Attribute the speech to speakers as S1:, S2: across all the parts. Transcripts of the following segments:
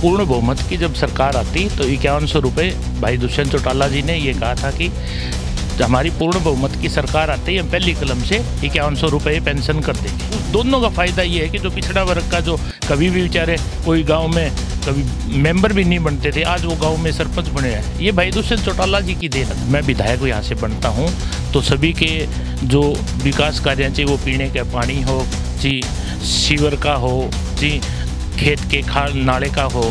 S1: पूर्ण बहुमत की जब सरकार आती तो 5100 रुपये भाई दुष्यंत चौटाला जी ने ये कहा था कि हमारी पूर्ण बहुमत की सरकार आते ही हम पहली कलम से 5100 रुपये पेंशन कर देंगे। दोनों का फ़ायदा ये है कि जो पिछड़ा वर्ग का जो कभी भी बेचारे कोई गांव में कभी मेंबर भी नहीं बनते थे, आज वो गांव में सरपंच बने हैं, ये भाई दुष्यंत चौटाला जी की देन है। मैं विधायक यहाँ से बनता हूँ तो सभी के जो विकास कार्य चाहिए वो पीने का पानी हो जी, सीवर का हो जी, खेत के खाल नाले का हो,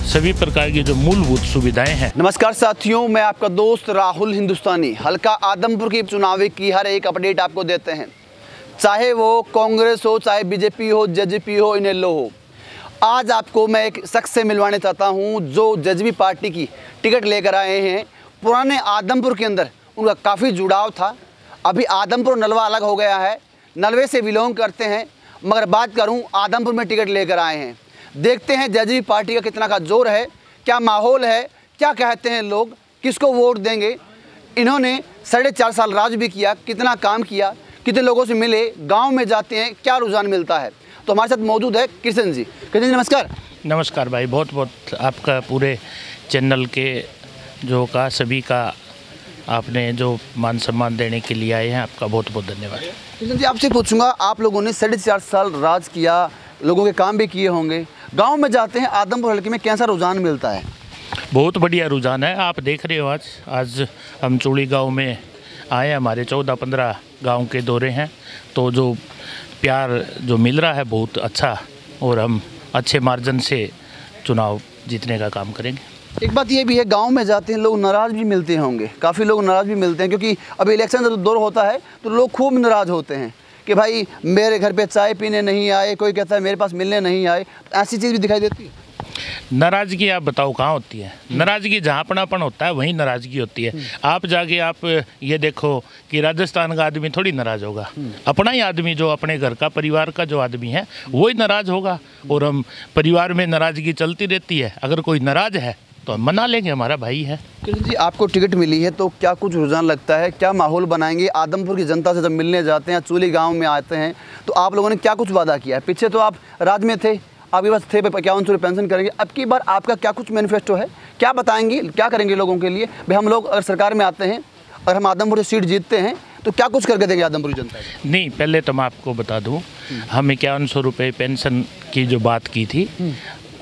S1: सभी प्रकार की जो मूलभूत सुविधाएं हैं।
S2: नमस्कार साथियों, मैं आपका दोस्त राहुल हिंदुस्तानी हल्का आदमपुर की चुनावी की हर एक अपडेट आपको देते हैं, चाहे वो कांग्रेस हो, चाहे बीजेपी हो, जेजेपी हो, इनेलो हो। आज आपको मैं एक शख्स से मिलवाने चाहता हूं जो जेजेपी पार्टी की टिकट लेकर आए हैं। पुराने आदमपुर के अंदर उनका काफ़ी जुड़ाव था, अभी आदमपुर नलवा अलग हो गया है, नलवे से बिलोंग करते हैं, मगर बात करूं आदमपुर में टिकट लेकर आए हैं। देखते हैं जेजेपी पार्टी का कितना का जोर है, क्या माहौल है, क्या कहते हैं लोग, किसको वोट देंगे। इन्होंने 4.5 साल राज भी किया, कितना काम किया, कितने लोगों से मिले, गांव में जाते हैं, क्या रुझान मिलता है। तो हमारे साथ मौजूद है कृष्ण जी। कृष्ण जी नमस्कार।
S1: नमस्कार भाई, बहुत बहुत आपका पूरे चैनल के जो का सभी का आपने जो मान सम्मान देने के लिए आए हैं, आपका बहुत बहुत धन्यवाद।
S2: कृष्ण जी आपसे पूछूंगा, आप लोगों ने 4.5 साल राज किया, लोगों के काम भी किए होंगे, गांव में जाते हैं आदमपुर हल्के में कैसा रुझान मिलता है?
S1: बहुत बढ़िया रुझान है। आप देख रहे हो आज हम चूड़ी गांव में आए, हमारे 14-15 गांव के दौरे हैं, तो जो प्यार जो मिल रहा है बहुत अच्छा, और हम अच्छे मार्जिन से चुनाव जीतने का काम करेंगे।
S2: एक बात ये भी है, गांव में जाते हैं लोग नाराज़ भी मिलते होंगे, काफ़ी लोग नाराज़ भी मिलते हैं, क्योंकि अभी इलेक्शन का दौर होता है तो लोग खूब नाराज़ होते हैं कि भाई मेरे घर पे चाय पीने नहीं आए, कोई कहता है मेरे पास मिलने नहीं आए, ऐसी चीज़ भी दिखाई देती है।
S1: नाराज़गी आप बताओ कहाँ होती है? नाराज़गी जहाँ अपनापन होता है वहीं नाराज़गी होती है। आप जाके आप ये देखो कि राजस्थान का आदमी थोड़ी नाराज़ होगा, अपना ही आदमी जो अपने घर का परिवार का जो आदमी है वही नाराज़ होगा। और हम परिवार में नाराज़गी चलती रहती है, अगर कोई नाराज़ है तो हम मना लेंगे, हमारा भाई है।
S2: कृष्ण जी आपको टिकट मिली है तो क्या कुछ रुझान लगता है, क्या माहौल बनाएंगे? आदमपुर की जनता से जब मिलने जाते हैं, चूली गांव में आते हैं, तो आप लोगों ने क्या कुछ वादा किया है? पीछे तो आप राज में थे, आपके पास थे 5100 रुपये पेंशन करेंगे, अब की बार आपका क्या कुछ मैनिफेस्टो है, क्या बताएंगे, क्या करेंगे लोगों के लिए? भाई हम लोग अगर सरकार में आते हैं और हम आदमपुर से सीट जीतते हैं तो क्या कुछ करके देंगे आदमपुर की जनता को?
S1: नहीं, पहले तो मैं आपको बता दूँ, हम 5100 रुपये पेंशन की जो बात की थी,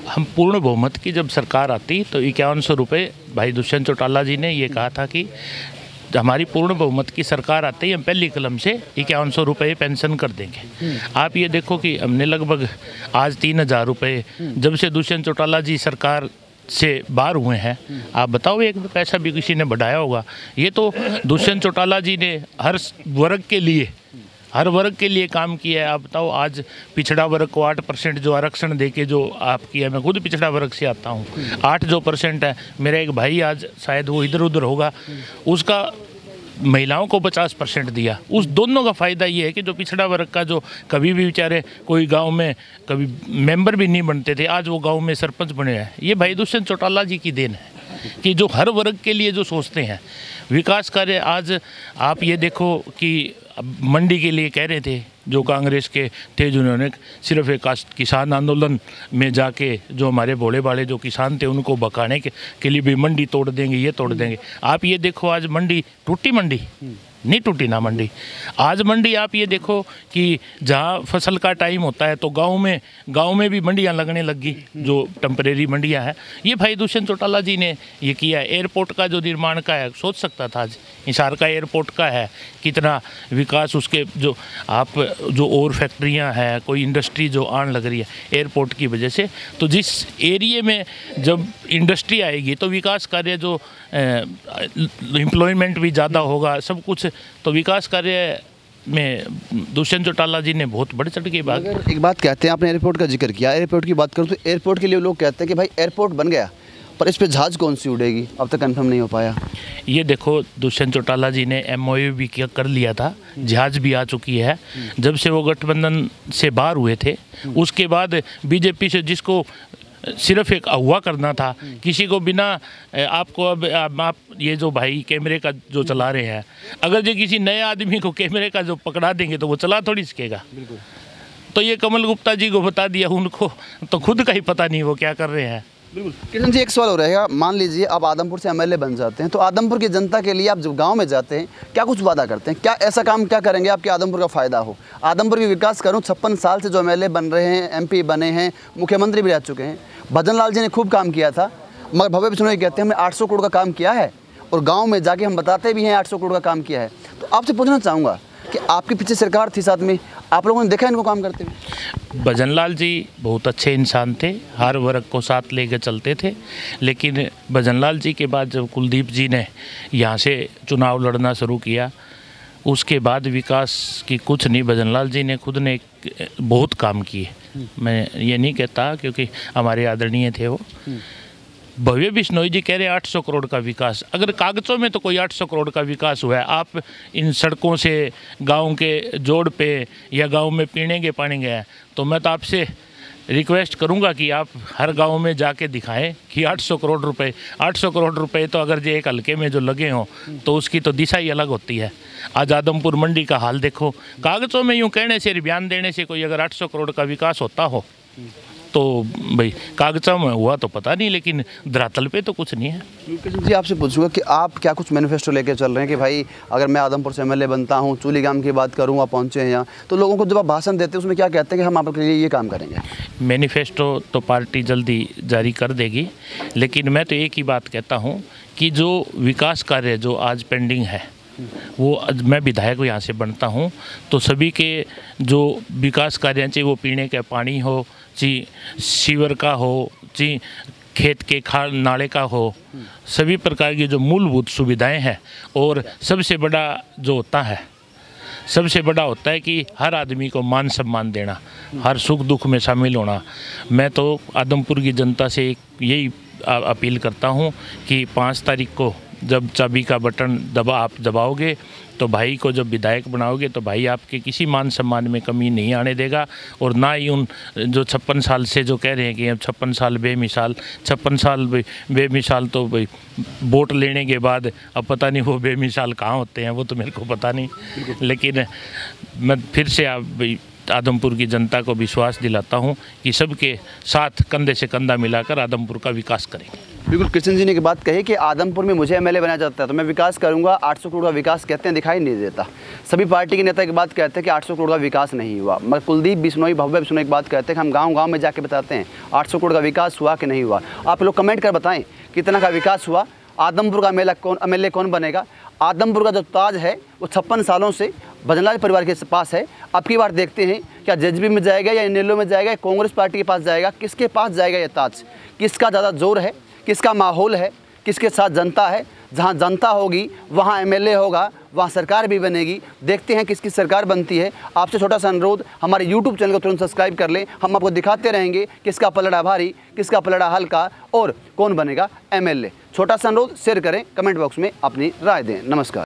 S1: हम पूर्ण बहुमत की जब सरकार आती तो 5100 रुपये भाई दुष्यंत चौटाला जी ने ये कहा था कि हमारी पूर्ण बहुमत की सरकार आते ही हम पहली कलम से 5100 रुपये पेंशन कर देंगे। आप ये देखो कि हमने लगभग आज 3000 रुपये जब से दुष्यंत चौटाला जी सरकार से बाहर हुए हैं, आप बताओ एक पैसा भी किसी ने बढ़ाया होगा? ये तो दुष्यंत चौटाला जी ने हर वर्ग के लिए काम किया है। आप बताओ आज पिछड़ा वर्ग को 8% जो आरक्षण देके जो आप किया, मैं खुद पिछड़ा वर्ग से आता हूँ, 8% है, मेरा एक भाई आज शायद वो इधर उधर होगा, उसका महिलाओं को 50% दिया। उस दोनों का फ़ायदा ये है कि जो पिछड़ा वर्ग का जो कभी भी बेचारे कोई गांव में कभी मेंबर भी नहीं बनते थे, आज वो गांव में सरपंच बने हैं, ये भाई दुष्यंत चौटाला जी की देन है कि जो हर वर्ग के लिए जो सोचते हैं विकास कार्य। आज आप ये देखो कि मंडी के लिए कह रहे थे जो कांग्रेस के थे, जिन्होंने सिर्फ एक किसान आंदोलन में जाके जो हमारे भोले भाले जो किसान थे उनको भगाने के लिए भी मंडी तोड़ देंगे, ये तोड़ देंगे। आप ये देखो आज मंडी टूटी, मंडी नहीं टूटी ना मंडी। आज मंडी आप ये देखो कि जहाँ फसल का टाइम होता है तो गांव में भी मंडियाँ लगने लगी, जो टेम्परेरी मंडियाँ हैं। ये भाई दुष्यंत चौटाला जी ने ये किया है। एयरपोर्ट का जो निर्माण का है, सोच सकता था आज हिसार का एयरपोर्ट का है, कितना विकास उसके जो आप जो और फैक्ट्रियाँ हैं, कोई इंडस्ट्री जो आने लग रही है एयरपोर्ट की वजह से। तो जिस एरिए में जब इंडस्ट्री आएगी तो विकास कार्य जो एम्प्लॉयमेंट भी ज़्यादा होगा, सब कुछ, तो विकास कार्य में दुष्यंत चौटाला जी ने बहुत बढ़ चढ़ के बात।
S2: एक बात कहते हैं, आपने एयरपोर्ट का जिक्र किया, एयरपोर्ट की बात करूँ तो एयरपोर्ट के लिए लोग कहते हैं कि भाई एयरपोर्ट बन गया पर इस पे जहाज़ कौन सी उड़ेगी, अब तक कंफर्म नहीं हो पाया।
S1: ये देखो दुष्यंत चौटाला जी ने MOU भी कर लिया था, जहाज़ भी आ चुकी है। जब से वो गठबंधन से बाहर हुए थे उसके बाद बीजेपी से जिसको सिर्फ एक अगवा करना था, किसी को बिना आपको अब आप ये जो भाई कैमरे का जो चला रहे हैं, अगर जो किसी नए आदमी को कैमरे का जो पकड़ा देंगे तो वो चला थोड़ी सकेगा। तो ये कमल गुप्ता जी को बता दिया, उनको तो खुद का ही पता नहीं वो क्या कर रहे हैं।
S2: बिल्कुल। किशन जी, एक सवाल हो रहेगा, मान लीजिए आप आदमपुर से एमएलए बन जाते हैं, तो आदमपुर की जनता के लिए आप जब गांव में जाते हैं क्या कुछ वादा करते हैं? क्या ऐसा काम क्या करेंगे आपके आदमपुर का फ़ायदा हो? आदमपुर की विकास करूँ, 56 साल से जो एमएलए बन रहे हैं, एमपी बने हैं, मुख्यमंत्री भी रह चुके हैं, भजन लाल जी ने खूब काम किया था, मगर भव्य बिश्नोई कहते हैं हमने 800 करोड़ का काम किया है, और गाँव में जाके हम बताते भी हैं 800 करोड़ का काम किया है। तो आपसे पूछना चाहूँगा कि आपके पीछे सरकार थी, साथ में आप लोगों ने देखा इनको काम करते हुए?
S1: भजनलाल जी बहुत अच्छे इंसान थे, हर वर्ग को साथ लेकर चलते थे, लेकिन भजनलाल जी के बाद जब कुलदीप जी ने यहाँ से चुनाव लड़ना शुरू किया, उसके बाद विकास की कुछ नहीं, भजनलाल जी ने खुद ने बहुत काम किए। मैं ये नहीं कहता क्योंकि हमारे आदरणीय थे वो। भव्य बिश्नोई जी कह रहे हैं 800 करोड़ का विकास, अगर कागज़ों में तो कोई 800 करोड़ का विकास हुआ है, आप इन सड़कों से गांव के जोड़ पे या गांव में पीने के पानी गया है, तो मैं तो आपसे रिक्वेस्ट करूंगा कि आप हर गांव में जाके दिखाएं कि 800 करोड़ रुपए तो अगर जे एक हल्के में जो लगे हों तो उसकी तो दिशा ही अलग होती है। आज आदमपुर मंडी का हाल देखो, कागज़ों में यूँ कहने से, बयान देने से कोई अगर 800 करोड़ का विकास होता हो तो भाई कागज़ों में हुआ तो पता नहीं, लेकिन धरातल पे तो कुछ नहीं है।
S2: जी, आपसे पूछूंगा कि आप क्या कुछ मैनिफेस्टो लेके चल रहे हैं कि भाई अगर मैं आदमपुर से एमएलए बनता हूं, चूलीगाम की बात करूं, आप पहुंचे हैं यहाँ, तो लोगों को जब आप भाषण देते हैं उसमें क्या कहते हैं कि हम आपके लिए ये काम करेंगे? मैनिफेस्टो
S1: तो पार्टी जल्दी जारी कर देगी, लेकिन मैं तो एक ही बात कहता हूँ कि जो विकास कार्य जो आज पेंडिंग है, वो मैं विधायक यहाँ से बनता हूँ तो सभी के जो विकास कार्य चाहिए, वो पीने का पानी हो, चाहे सीवर का हो, चाहे खेत के खाल नाले का हो, सभी प्रकार की जो मूलभूत सुविधाएं हैं, और सबसे बड़ा जो होता है कि हर आदमी को मान सम्मान देना, हर सुख दुख में शामिल होना। मैं तो आदमपुर की जनता से यही अपील करता हूं कि 5 तारीख को जब चाबी का बटन आप दबाओगे तो भाई को जब विधायक बनाओगे तो भाई आपके किसी मान सम्मान में कमी नहीं आने देगा, और ना ही उन जो 56 साल से जो कह रहे हैं कि अब 56 साल बेमिसाल, 56 साल बेमिसाल तो भाई वोट लेने के बाद अब पता नहीं वो बेमिसाल कहाँ होते हैं, वो तो मेरे को पता नहीं, लेकिन मैं फिर से आप आदमपुर की जनता को विश्वास दिलाता हूं कि सबके साथ कंधे से कंधा मिलाकर आदमपुर का विकास करेंगे।
S2: बिल्कुल, कृष्ण जी ने की बात कही कि आदमपुर में मुझे एमएलए बनाया जाता है तो मैं विकास करूंगा। 800 करोड़ का विकास कहते हैं दिखाई नहीं देता। सभी पार्टी के नेता की बात कहते हैं कि 800 करोड़ का विकास नहीं हुआ, मगर कुलदीप बिश्नोई, भव्य बिश्नोई की बात कहते हैं कि हम गाँव में जाके बताते हैं 800 करोड़ का विकास हुआ कि नहीं हुआ। आप लोग कमेंट कर बताएं कितना का विकास हुआ, आदमपुर का एमएलए कौन बनेगा। आदमपुर का जो ताज है वो 56 सालों से भजनलाल परिवार के पास है। अब की बार देखते हैं क्या जेजेपी में जाएगा या इनेलो में जाएगा, कांग्रेस पार्टी के पास जाएगा, किसके पास जाएगा ये ताज, किसका ज़्यादा जोर है, किसका माहौल है, किसके साथ जनता है। जहाँ जनता होगी वहाँ एमएलए होगा, वहाँ सरकार भी बनेगी। देखते हैं किसकी सरकार बनती है। आपसे छोटा सा अनुरोध, हमारे यूट्यूब चैनल को तुरंत सब्सक्राइब कर लें। हम आपको दिखाते रहेंगे किसका पलड़ा भारी, किसका पलड़ा हल्का और कौन बनेगा एमएलए। छोटा सा अनुरोध, शेयर करें, कमेंट बॉक्स में अपनी राय दें। नमस्कार।